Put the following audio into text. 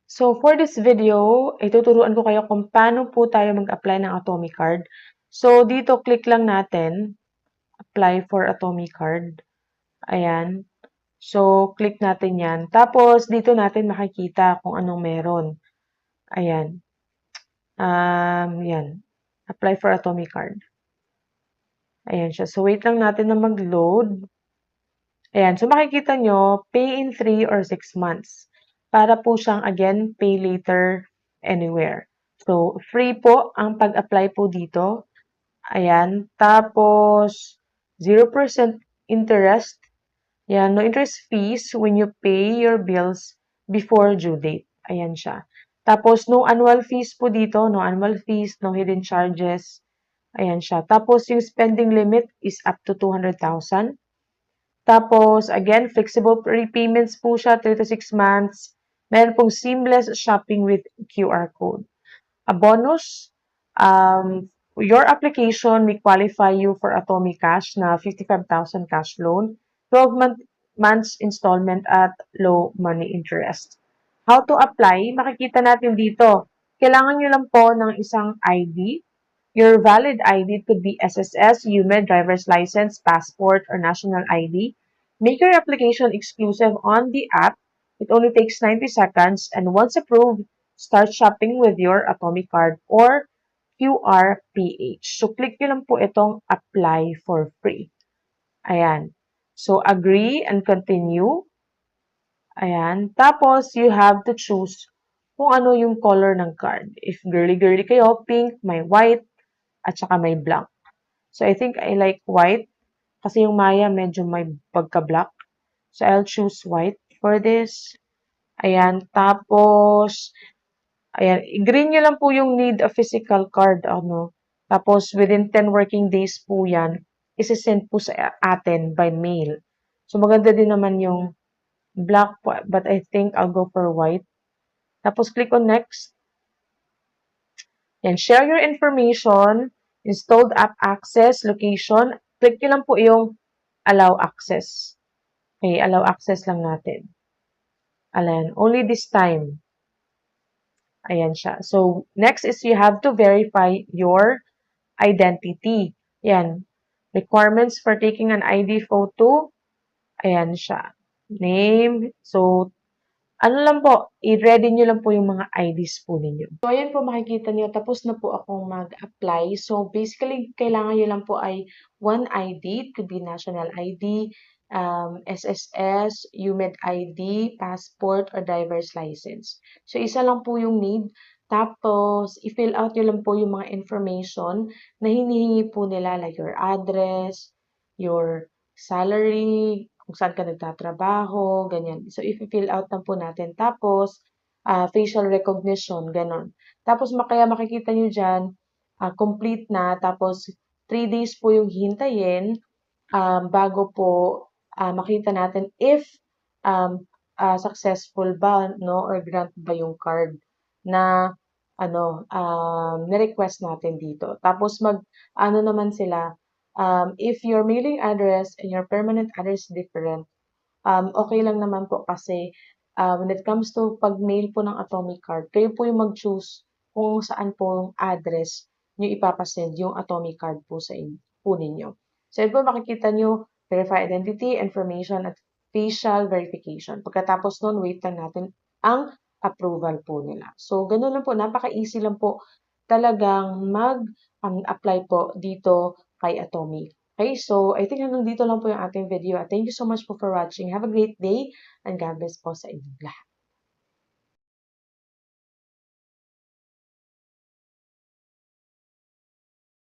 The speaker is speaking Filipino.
So, for this video, ituturuan ko kayo kung paano po tayo mag-apply ng Atomic Card. So, dito, click lang natin, apply for Atomic Card. Ayan. So, click natin yan. Tapos, dito natin makikita kung anong meron. Ayan. Yan. Apply for Atomic Card. Ayan siya. So, wait lang natin na mag-load. Ayan. So, makikita nyo, pay in 3 or 6 months. Para po siyang, again, pay later anywhere. So, free po ang pag-apply po dito. Ayan. Tapos, 0% interest. Ayan. No interest fees when you pay your bills before due date. Ayan siya. Tapos, no annual fees po dito. No annual fees, no hidden charges. Ayan siya. Tapos, yung spending limit is up to 200,000. Tapos, again, flexible repayments po siya, 3 to 6 months. Meron pong seamless shopping with QR code. A bonus, your application may qualify you for Atomic Cash na 55,000 cash loan, 12 months installment at low money interest. How to apply? Makikita natin dito. Kailangan nyo lang po ng isang ID. Your valid ID could be SSS, UMED, driver's license, passport, or national ID. Make your application exclusive on the app. It only takes 90 seconds, and once approved, start shopping with your Atomic Card or QRPH. So, click nyo lang po itong apply for free. Ayan. So, agree and continue. Ayan. Tapos, you have to choose kung ano yung color ng card. If girly-girly kayo, pink, may white, at saka may blank. So, I think I like white kasi yung Maya medyo may pagka-black. So, I'll choose white for this. Ayan. Tapos, ayan. I-green nyo lang po yung need a physical card. Ano. Tapos, within 10 working days po yan, isi-send po sa atin by mail. So, maganda din naman yung black po, but I think I'll go for white. Tapos, click on next. Yan, share your information, installed app access, location. Click nyo lang po yung allow access. Okay, allow access lang natin. Ayan, only this time. Ayan siya. So, next is you have to verify your identity. Yan. Requirements for taking an ID photo. Ayan siya. Name. So, ano lang po, i-ready nyo lang po yung mga IDs po ninyo. So, ayan po makikita nyo, tapos na po akong mag-apply. So, basically, kailangan nyo lang po ay one ID. It could be national ID, SSS, UMED ID, passport, or driver's license. So, isa lang po yung need. Tapos, i-fill out nyo lang po yung mga information na hinihingi po nila, like your address, your salary, kung saan ka nagtatrabaho, ganyan. So, i-fill out na po natin. Tapos, facial recognition, ganon. Tapos, kaya makikita nyo dyan, complete na. Tapos, 3 days po yung hintayin bago po makita natin if successful ba, no, or grant ba yung card na ni-request natin dito. Tapos, ano naman sila, if your mailing address and your permanent address is different, okay lang naman po kasi when it comes to pag-mail po ng Atomic Card, kayo po yung mag-choose kung saan po yung address nyo ipapasend yung Atomic Card po sa po ninyo. So, yun po makikita nyo, verify identity, information, at facial verification. Pagkatapos nun, wait lang natin ang approval po nila. So, ganun lang po, napaka-easy lang po talagang mag-apply po dito kay Atomic. Okay, so I think hanggang dito lang po yung ating video. Thank you so much po for watching. Have a great day and God bless po sa inyong lahat.